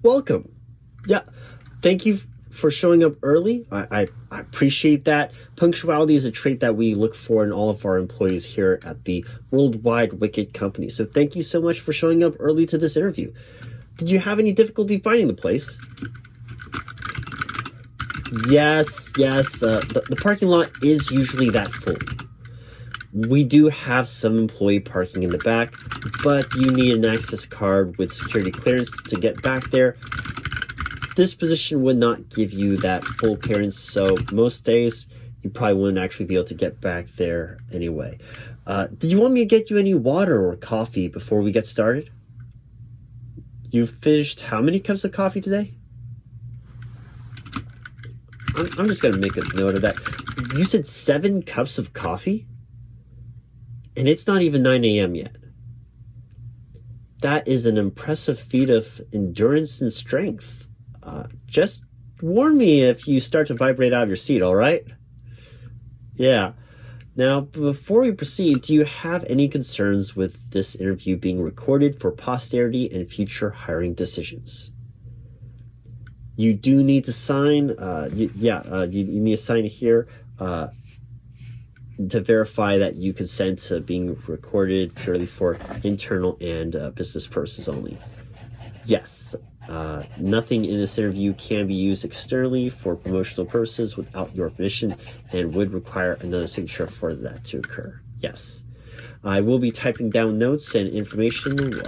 welcome. Yeah, thank you for showing up early. I appreciate that. Punctuality is a trait that we look for in all of our employees here at the World Wide Wicket company. So thank you so much for showing up early to this interview. Did you have any difficulty finding the place? Yes. The parking lot is usually that full. We do have some employee parking in the back, but you need an access card with security clearance to get back there. This position would not give you that full clearance, so most days you probably wouldn't actually be able to get back there anyway. Did you want me to get you any water or coffee before we get started? You finished how many cups of coffee today? I'm just going to make a note of that. You said 7 cups of coffee? And it's not even 9 a.m. yet. That is an impressive feat of endurance and strength. Just warn me if you start to vibrate out of your seat, all right? Yeah. Now, before we proceed, do you have any concerns with this interview being recorded for posterity and future hiring decisions? You do need to sign, you need to sign here to verify that you consent to being recorded purely for internal and business purposes only. Yes, nothing in this interview can be used externally for promotional purposes without your permission and would require another signature for that to occur. Yes. I will be typing down notes and information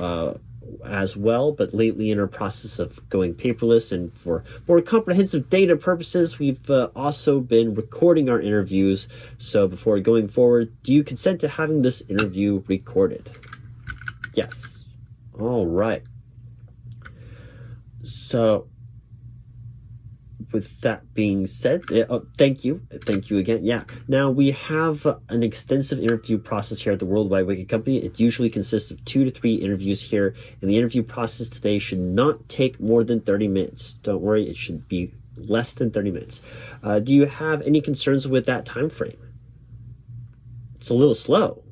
as well, but lately in our process of going paperless and for more comprehensive data purposes, we've also been recording our interviews. So before going forward, do you consent to having this interview recorded? Yes. All right. So with that being said, thank you again. Yeah. Now we have an extensive interview process here at the World Wide Wicket company. It usually consists of 2 to 3 interviews here, and the interview process today should not take more than 30 minutes. Don't worry, it should be less than 30 minutes. Do you have any concerns with that time frame? It's a little slow.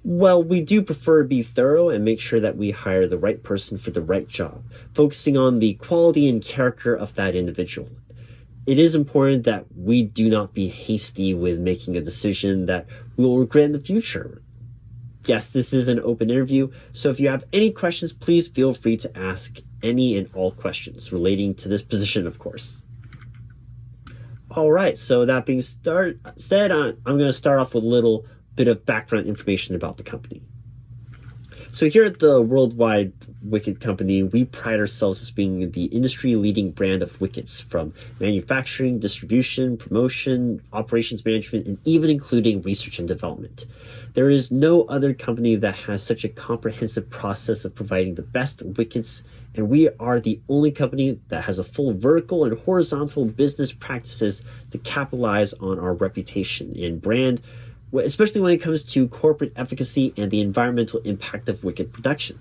Well, we do prefer to be thorough and make sure that we hire the right person for the right job, focusing on the quality and character of that individual. It is important that we do not be hasty with making a decision that we will regret in the future. Yes, this is an open interview, so if you have any questions, please feel free to ask any and all questions relating to this position, of course. All right, so that being said, I'm going to start off with a little bit of background information about the company. So here at the World Wide Wicket company, we pride ourselves as being the industry-leading brand of wickets, from manufacturing, distribution, promotion, operations management, and even including research and development. There is no other company that has such a comprehensive process of providing the best wickets, and we are the only company that has a full vertical and horizontal business practices to capitalize on our reputation and brand, especially when it comes to corporate efficacy and the environmental impact of wicket production.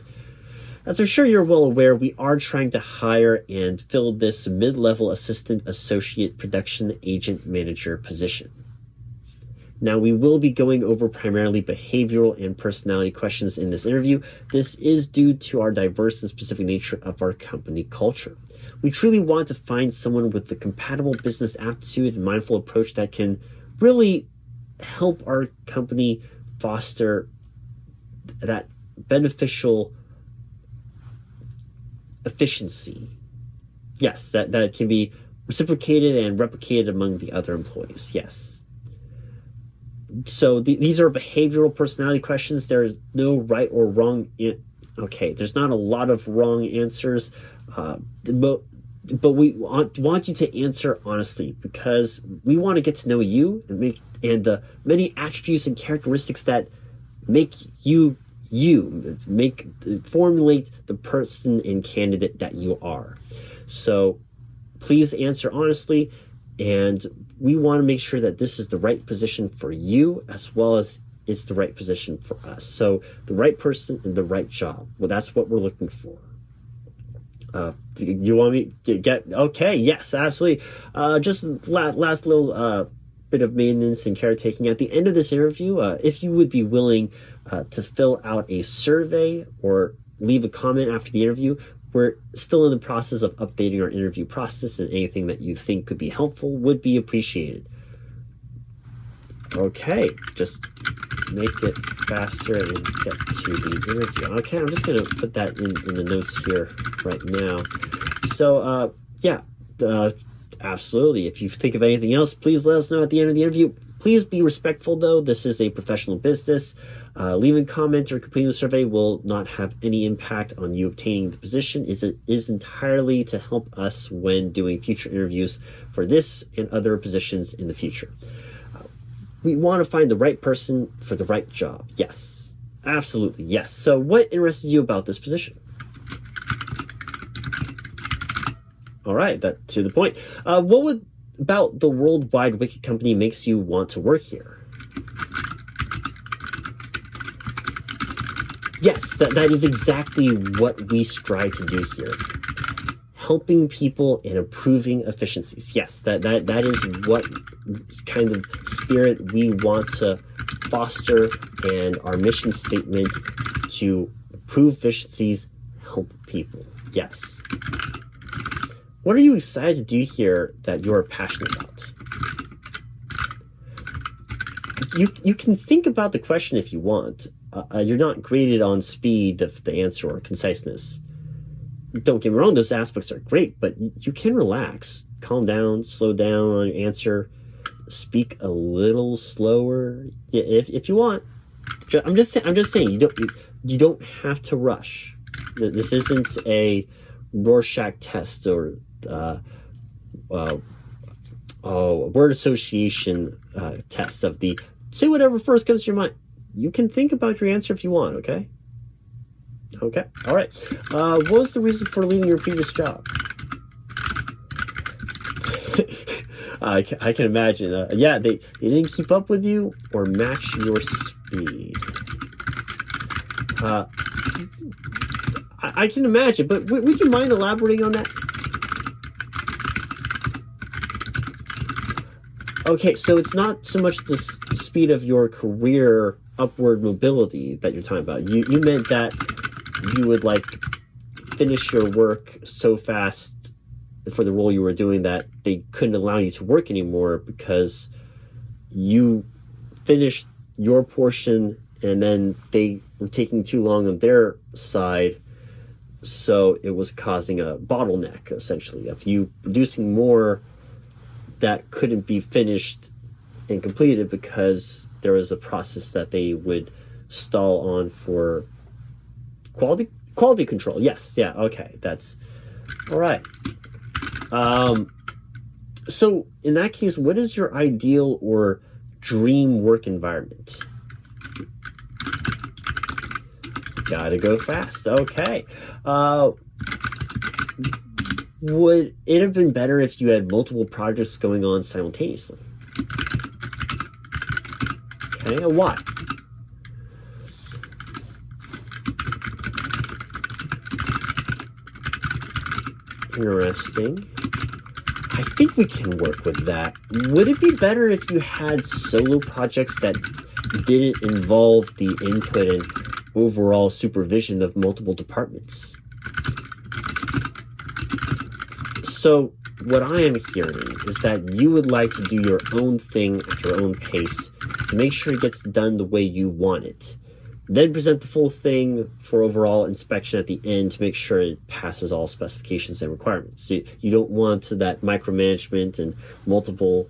As I'm sure you're well aware, we are trying to hire and fill this mid-level assistant associate production agent manager position. Now, we will be going over primarily behavioral and personality questions in this interview. This is due to our diverse and specific nature of our company culture. We truly want to find someone with the compatible business aptitude and mindful approach that can really help our company foster that beneficial efficiency. Yes, that can be reciprocated and replicated among the other employees. Yes. So these are behavioral personality questions. There is no right or wrong. Okay, there's not a lot of wrong answers, but we want you to answer honestly, because we want to get to know you and the many attributes and characteristics that make you formulate the person and candidate that you are. So please answer honestly, and we want to make sure that this is the right position for you as well as it's the right position for us. So the right person and the right job. Well, that's what we're looking for. You want me to get okay? Yes, absolutely. Just last little bit of maintenance and caretaking at the end of this interview. If you would be willing to fill out a survey or leave a comment after the interview, We're still in the process of updating our interview process, and anything that you think could be helpful would be appreciated. Okay, just make it faster and get to the interview. Okay, I'm just going to put that in the notes here right now. So, yeah, absolutely. If you think of anything else, please let us know at the end of the interview. Please be respectful, though. This is a professional business. Leaving comments or completing the survey will not have any impact on you obtaining the position. It is entirely to help us when doing future interviews for this and other positions in the future. We want to find the right person for the right job. Yes, absolutely, yes. So what interested you about this position? All right, that to the point. What about the World Wide Wicket company makes you want to work here? Yes, that is exactly what we strive to do here. Helping people and improving efficiencies. Yes, that is what kind of spirit we want to foster, and our mission statement to improve efficiencies, help people. Yes. What are you excited to do here that you're passionate about? You can think about the question if you want. You're not graded on speed of the answer or conciseness. Don't get me wrong, those aspects are great, but you can relax, calm down, slow down on your answer, speak a little slower if you want. I'm just saying you don't have to rush. This isn't a Rorschach test or word association test of the say whatever first comes to your mind. You can think about your answer if you want, okay? Okay, all right. What was the reason for leaving your previous job? I can imagine. Yeah, they didn't keep up with you or match your speed. I can imagine, but would you mind elaborating on that? Okay, so it's not so much the speed of your career upward mobility that you're talking about. You meant that you would like finish your work so fast for the role you were doing that they couldn't allow you to work anymore because you finished your portion and then they were taking too long on their side, so it was causing a bottleneck essentially of you producing more that couldn't be finished and completed because there was a process that they would stall on for quality control. Yes, yeah, okay, that's all right. So in that case, what is your ideal or dream work environment? Gotta go fast. Okay. Would it have been better if you had multiple projects going on simultaneously? Okay, and why? Interesting. I think we can work with that. Would it be better if you had solo projects that didn't involve the input and overall supervision of multiple departments? So what I am hearing is that you would like to do your own thing at your own pace to make sure it gets done the way you want it. Then present the full thing for overall inspection at the end to make sure it passes all specifications and requirements. So you don't want that micromanagement and multiple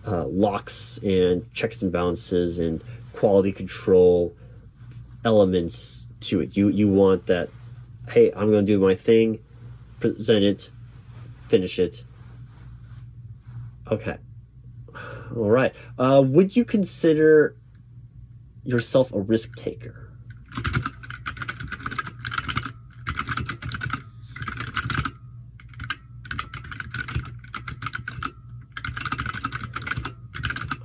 locks and checks and balances and quality control elements to it. You want that, hey, I'm going to do my thing, present it, finish it. Okay. All right. Would you consider yourself a risk taker?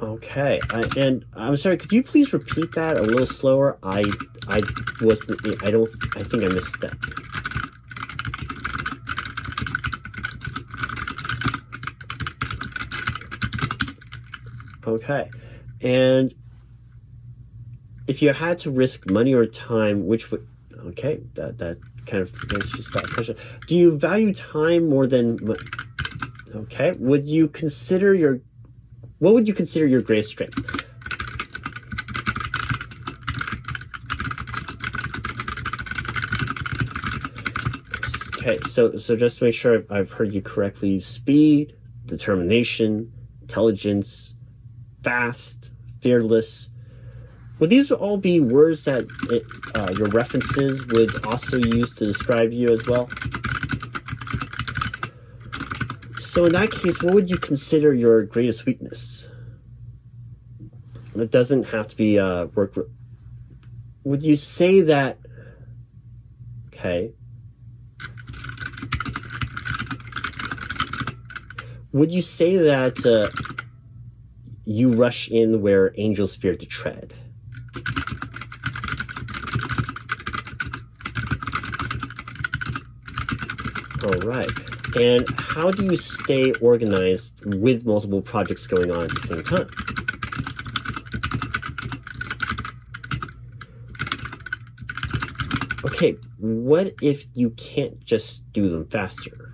Okay, and I'm sorry, could you please repeat that a little slower? I wasn't, I think I missed that. Okay, and if you had to risk money or time, which would, okay, that kind of answers that question. Do you value time more than... Okay. What would you consider your greatest strength? Okay, so just to make sure I've heard you correctly, speed, determination, intelligence, fast, fearless. Would these all be words that your references would also use to describe you as well? So in that case, what would you consider your greatest weakness? It doesn't have to be work. Would you say that... Okay. Would you say that you rush in where angels fear to tread? All right. And how do you stay organized with multiple projects going on at the same time? Okay, what if you can't just do them faster?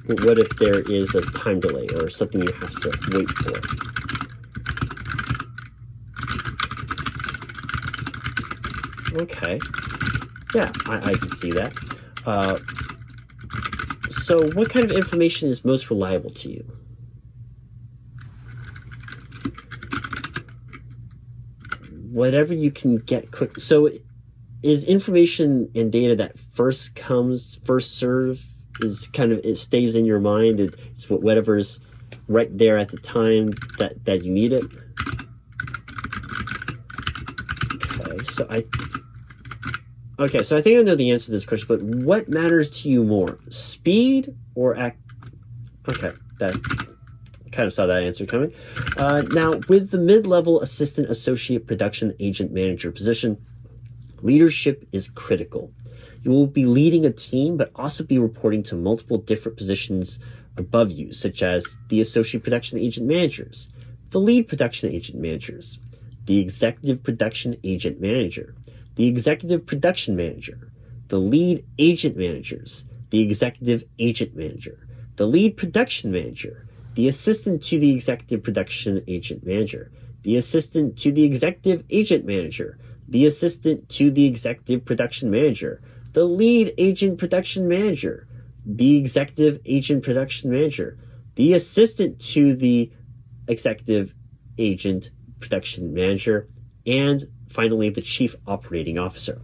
What if there is a time delay or something you have to wait for? Okay. Yeah, I can see that. So what kind of information is most reliable to you? Whatever you can get quick. So is information and data that first comes, first serve, is kind of, it stays in your mind, it's whatever's right there at the time that you need it? Okay, so I think I know the answer to this question, but what matters to you more, speed or Okay, that kind of saw that answer coming. Now, with the mid-level assistant, associate, production, agent, manager position, leadership is critical. You will be leading a team, but also be reporting to multiple different positions above you, such as the associate production agent managers, the lead production agent managers, the executive production agent manager, the executive production manager, the lead agent managers, the executive agent manager, the lead production manager, the assistant to the executive production agent manager, the assistant to the executive agent manager, the assistant to the executive production manager, the lead agent production manager, the executive agent production manager, the assistant to the executive agent production manager, and finally, the chief operating officer.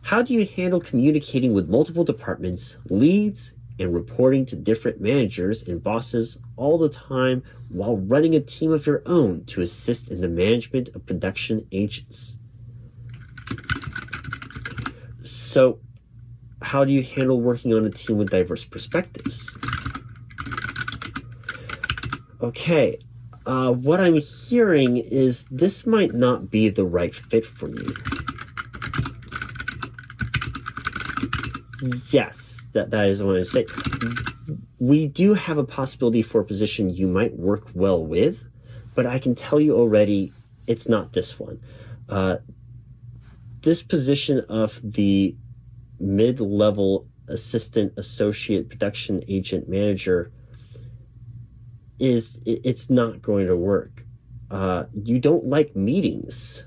How do you handle communicating with multiple departments, leads, and reporting to different managers and bosses all the time while running a team of your own to assist in the management of production agents? So, how do you handle working on a team with diverse perspectives? Okay, what I'm hearing is this might not be the right fit for you. Yes, that is what I say. We do have a possibility for a position you might work well with, but I can tell you already it's not this one. This position of the mid-level assistant, associate, production agent manager it's not going to work. You don't like meetings.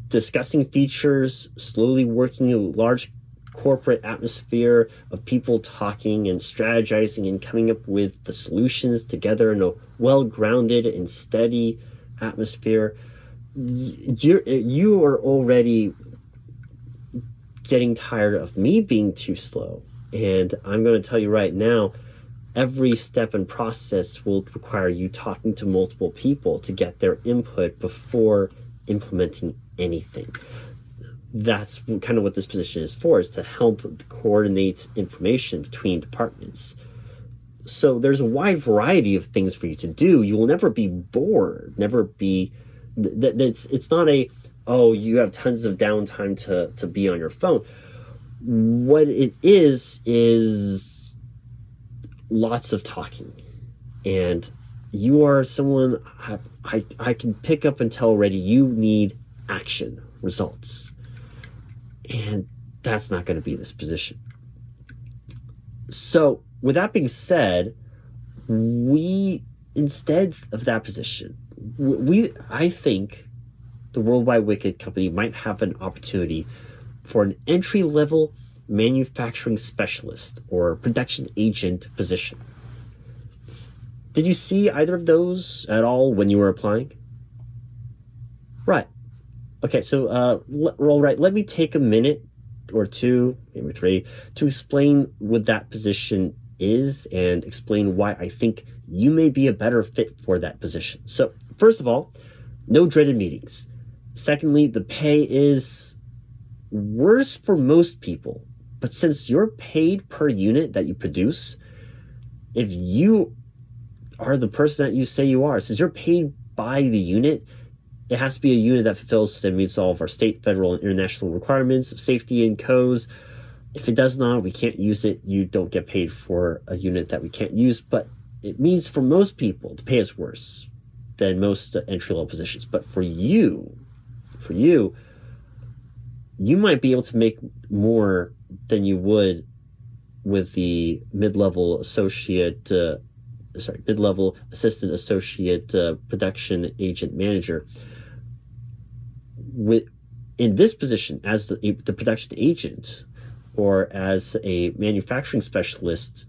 Discussing features, slowly working a large corporate atmosphere of people talking and strategizing and coming up with the solutions together in a well-grounded and steady atmosphere. You are already getting tired of me being too slow. And I'm going to tell you right now, every step and process will require you talking to multiple people to get their input before implementing anything. That's kind of what this position is for, is to help coordinate information between departments. So there's a wide variety of things for you to do. You will never be bored, never be... It's not a, oh, you have tons of downtime to be on your phone. What it is lots of talking. And you are someone I can pick up and tell already you need action, results. And That's not going to be this position. So with that being said, instead of that position, I think the World Wide Wicket company might have an opportunity for an entry-level manufacturing specialist or production agent position. Did you see either of those at all when you were applying? Right. Okay, so let me take a minute or two, maybe three, to explain what that position is and explain why I think you may be a better fit for that position. So, first of all, no dreaded meetings. Secondly, the pay is worse for most people, but since you're paid per unit that you produce, if you are the person that you say you are, since you're paid by the unit, it has to be a unit that fulfills and meets all of our state, federal, and international requirements of safety and codes. If it does not, we can't use it. You don't get paid for a unit that we can't use, but it means for most people, the pay is worse than most entry-level positions. But for you, you might be able to make more than you would with the mid-level assistant associate production agent manager. In this position as the production agent or as a manufacturing specialist,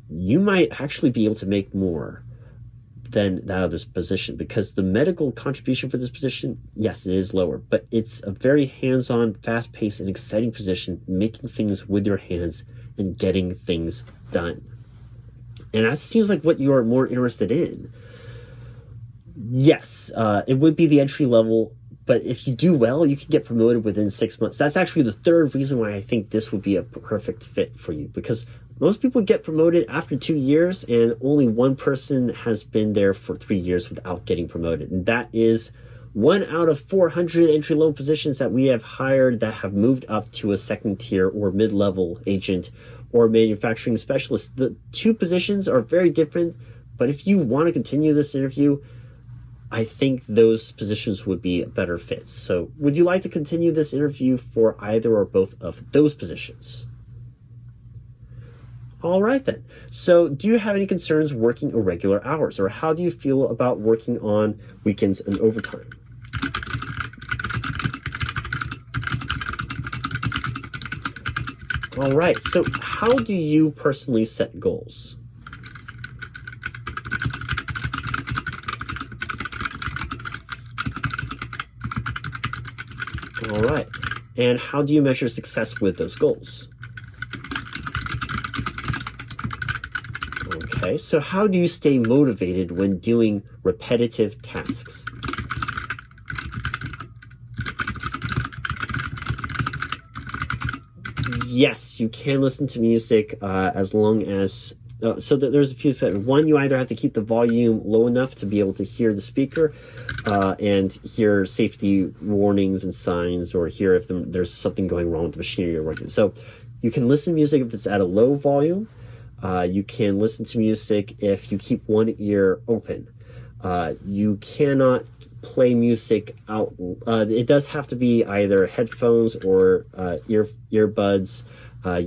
you might actually be able to make more than that of this position, because the medical contribution for this position, yes, it is lower, but it's a very hands-on, fast-paced, and exciting position, making things with your hands and getting things done. And that seems like what you are more interested in. Yes, it would be the entry level, but if you do well, you can get promoted within 6 months. That's actually the third reason why I think this would be a perfect fit for you, because most people get promoted after 2 years, and only one person has been there for 3 years without getting promoted. And that is 1 out of 400 entry-level positions that we have hired that have moved up to a second tier or mid-level agent or manufacturing specialist. The two positions are very different, but if you want to continue this interview, I think those positions would be better fits. So would you like to continue this interview for either or both of those positions? All right then. So do you have any concerns working irregular hours, or how do you feel about working on weekends and overtime? All right. So how do you personally set goals? All right. And how do you measure success with those goals? Okay, so how do you stay motivated when doing repetitive tasks? Yes, you can listen to music as long as... there's a few settings. One, you either have to keep the volume low enough to be able to hear the speaker and hear safety warnings and signs, or hear if there's something going wrong with the machinery you're working. So you can listen to music if it's at a low volume. You can listen to music if you keep one ear open. You cannot play music out. It does have to be either headphones or earbuds.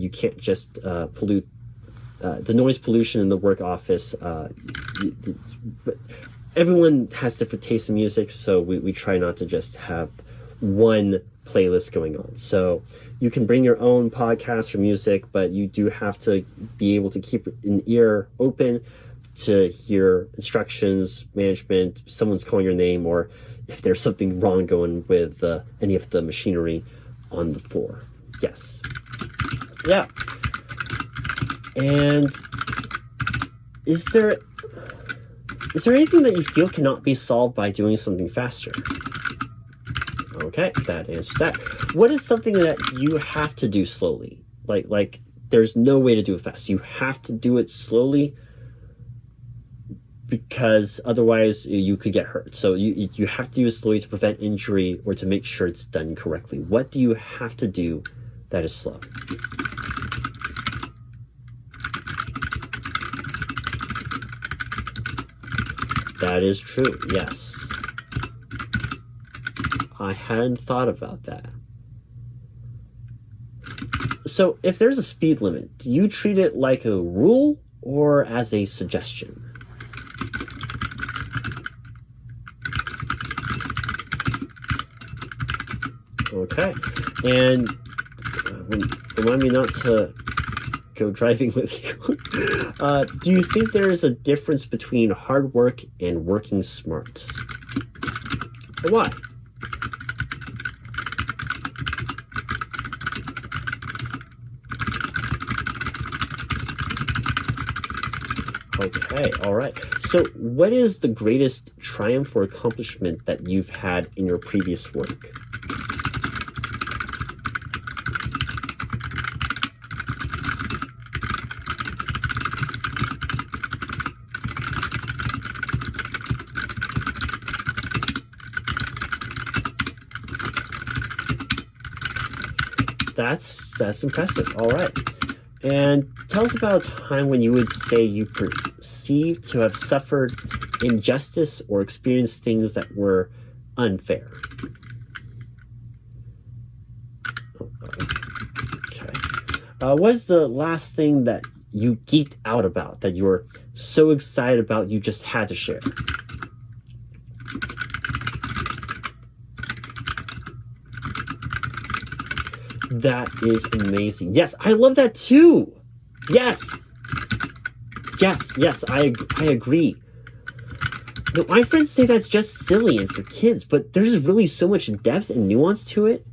You can't just pollute the noise pollution in the work office. Everyone has different tastes in music, so we try not to just have one playlist going on. So you can bring your own podcast or music, but you do have to be able to keep an ear open to hear instructions, management, if someone's calling your name, or if there's something wrong going with any of the machinery on the floor. Yes. Yeah. And is there anything that you feel cannot be solved by doing something faster? Okay, that answers that. What is something that you have to do slowly? Like there's no way to do it fast. You have to do it slowly because otherwise you could get hurt. So you have to do it slowly to prevent injury or to make sure it's done correctly. What do you have to do that is slow? That is true, yes. I hadn't thought about that. So if there's a speed limit, do you treat it like a rule or as a suggestion? Okay. And remind me not to go driving with you. Do you think there is a difference between hard work and working smart? And why? Okay, all right. So what is the greatest triumph or accomplishment that you've had in your previous work? That's impressive. All right. And tell us about a time when you would say you perceive to have suffered injustice or experienced things that were unfair. Okay. What is the last thing that you geeked out about, that you were so excited about you just had to share? That is amazing. Yes, I love that too. Yes. Yes, I agree. No, my friends say that's just silly and for kids, but there's really so much depth and nuance to it.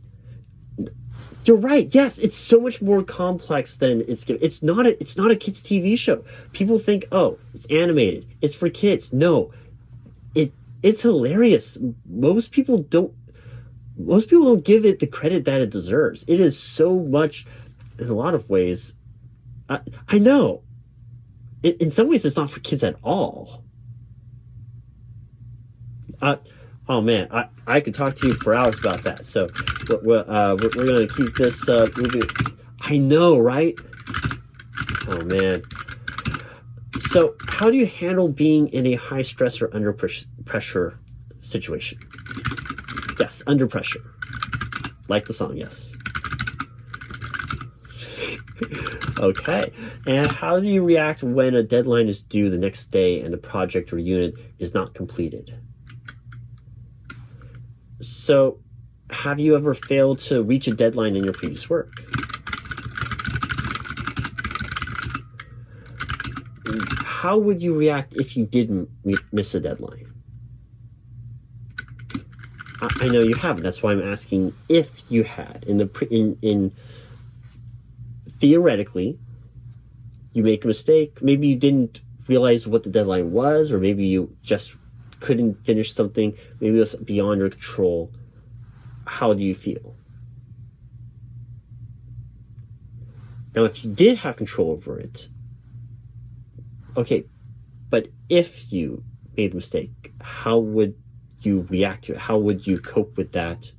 You're right. Yes, it's so much more complex than it's not a kids TV show. People think, "Oh, it's animated. It's for kids." No. It's hilarious. Most people don't give it the credit that it deserves. It is so much, in a lot of ways. I know. In some ways, it's not for kids at all. Oh man, I could talk to you for hours about that. So we're going to keep this moving. I know, right? Oh man. So how do you handle being in a high stress or under pressure situation? Yes, under pressure. Like the song, yes. Okay. And how do you react when a deadline is due the next day and the project or unit is not completed? So, have you ever failed to reach a deadline in your previous work? How would you react if you did miss a deadline? I know you haven't. That's why I'm asking if you had. In theoretically, you make a mistake. Maybe you didn't realize what the deadline was, or maybe you just couldn't finish something. Maybe it was beyond your control. How do you feel? Now, if you did have control over it, okay, but if you made a mistake, how would you react to it? How would you cope with that?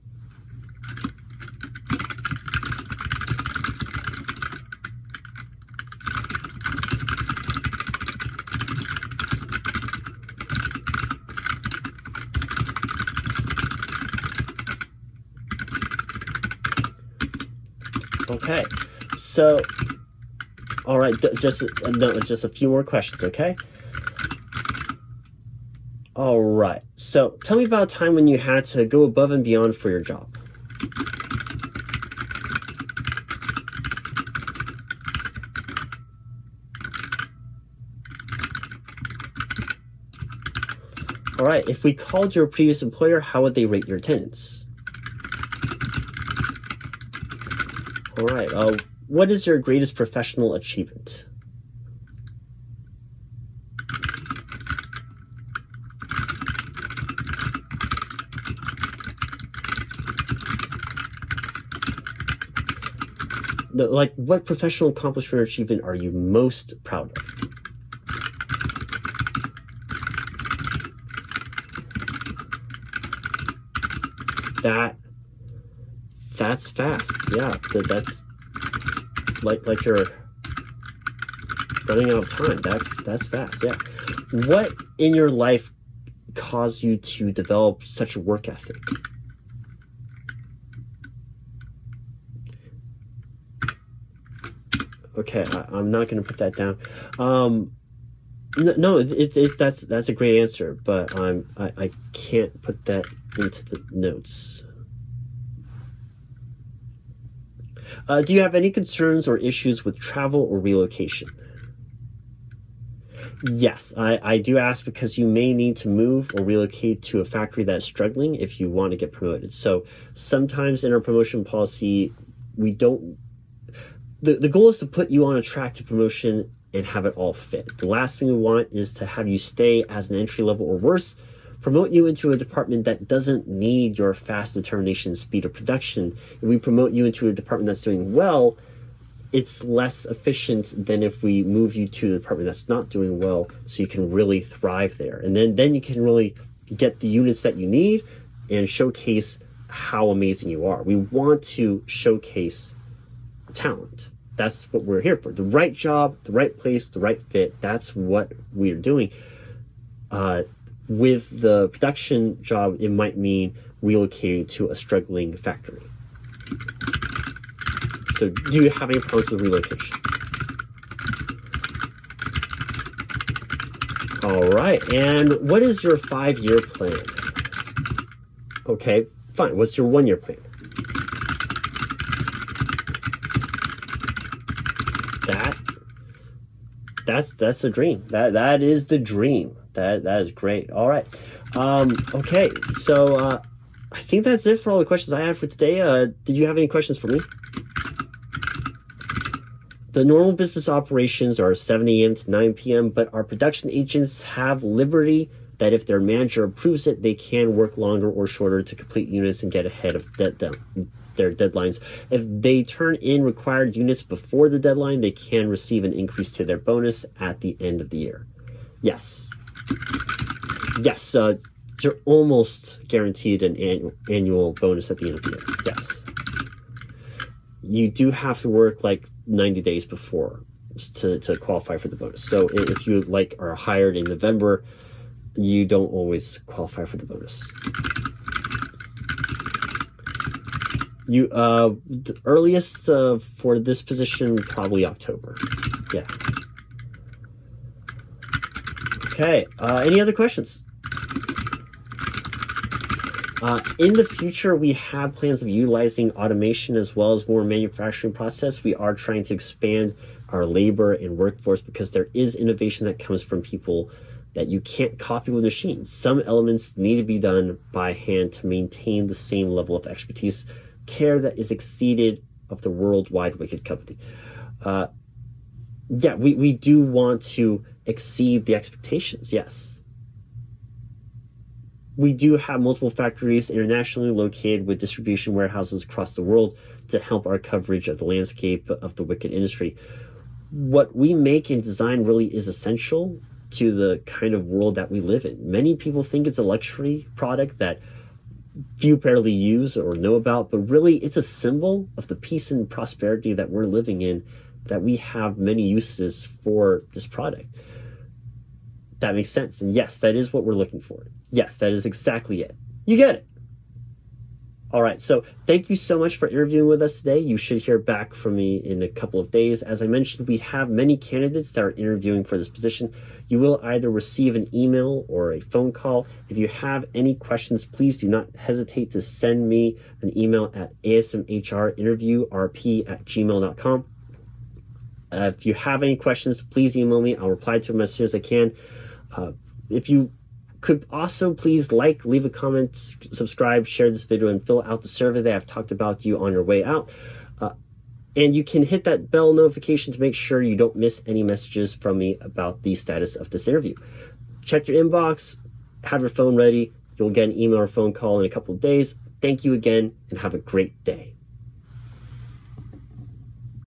Okay, so, all right, just a few more questions, okay? All right, so tell me about a time when you had to go above and beyond for your job. All right, if we called your previous employer, how would they rate your attendance? All right, what is your greatest professional achievement? No, like, what professional accomplishment or achievement are you most proud of? That's fast. Yeah, that's like you're running out of time. That's fast. Yeah. What in your life caused you to develop such a work ethic? Okay, I'm not going to put that down. No, that's a great answer, but I can't put that into the notes. Do you have any concerns or issues with travel or relocation? Yes, I do ask because you may need to move or relocate to a factory that's struggling if you want to get promoted. So sometimes in our promotion policy, we don't. The goal is to put you on a track to promotion and have it all fit. The last thing we want is to have you stay as an entry level or worse, promote you into a department that doesn't need your fast determination, speed of production. If we promote you into a department that's doing well, it's less efficient than if we move you to the department that's not doing well, so you can really thrive there. And then you can really get the units that you need and showcase how amazing you are. We want to showcase talent. That's what we're here for. The right job, the right place, the right fit. That's what we're doing. With the production job, it might mean relocating to a struggling factory. So do you have any problems with relocation? All right. And what is your 5-year plan? Okay, fine. What's your 1-year plan? That's the dream. That is the dream. That is great. All right. Okay. So I think that's it for all the questions I have for today. Did you have any questions for me? The normal business operations are 7 a.m. to 9 p.m., but our production agents have liberty that if their manager approves it, they can work longer or shorter to complete units and get ahead of their deadlines. If they turn in required units before the deadline, they can receive an increase to their bonus at the end of the year. Yes. Yes, you're almost guaranteed an annual bonus at the end of the year. Yes. You do have to work like 90 days before to qualify for the bonus. So if you are hired in November, you don't always qualify for the bonus. You the earliest for this position, probably October. Yeah. Okay. Any other questions? In the future, we have plans of utilizing automation as well as more manufacturing process. We are trying to expand our labor and workforce because there is innovation that comes from people that you can't copy with machines. Some elements need to be done by hand to maintain the same level of expertise, care that is exceeded of the World Wide Wicket company. Yeah, we do want to exceed the expectations, yes. We do have multiple factories internationally located with distribution warehouses across the world to help our coverage of the landscape of the wicket industry. What we make and design really is essential to the kind of world that we live in. Many people think it's a luxury product that few barely use or know about, but really it's a symbol of the peace and prosperity that we're living in, that we have many uses for this product. That makes sense. And yes, that is what we're looking for. Yes, that is exactly it. You get it. All right. So thank you so much for interviewing with us today. You should hear back from me in a couple of days. As I mentioned, we have many candidates that are interviewing for this position. You will either receive an email or a phone call. If you have any questions, please do not hesitate to send me an email at asmhrinterviewrp@gmail.com. If you have any questions, please email me. I'll reply to them as soon as I can. If you could also please leave a comment, subscribe, share this video, and fill out the survey that I've talked about you on your way out. And you can hit that bell notification to make sure you don't miss any messages from me about the status of this interview. Check your inbox, have your phone ready. You'll get an email or phone call in a couple of days. Thank you again, and have a great day.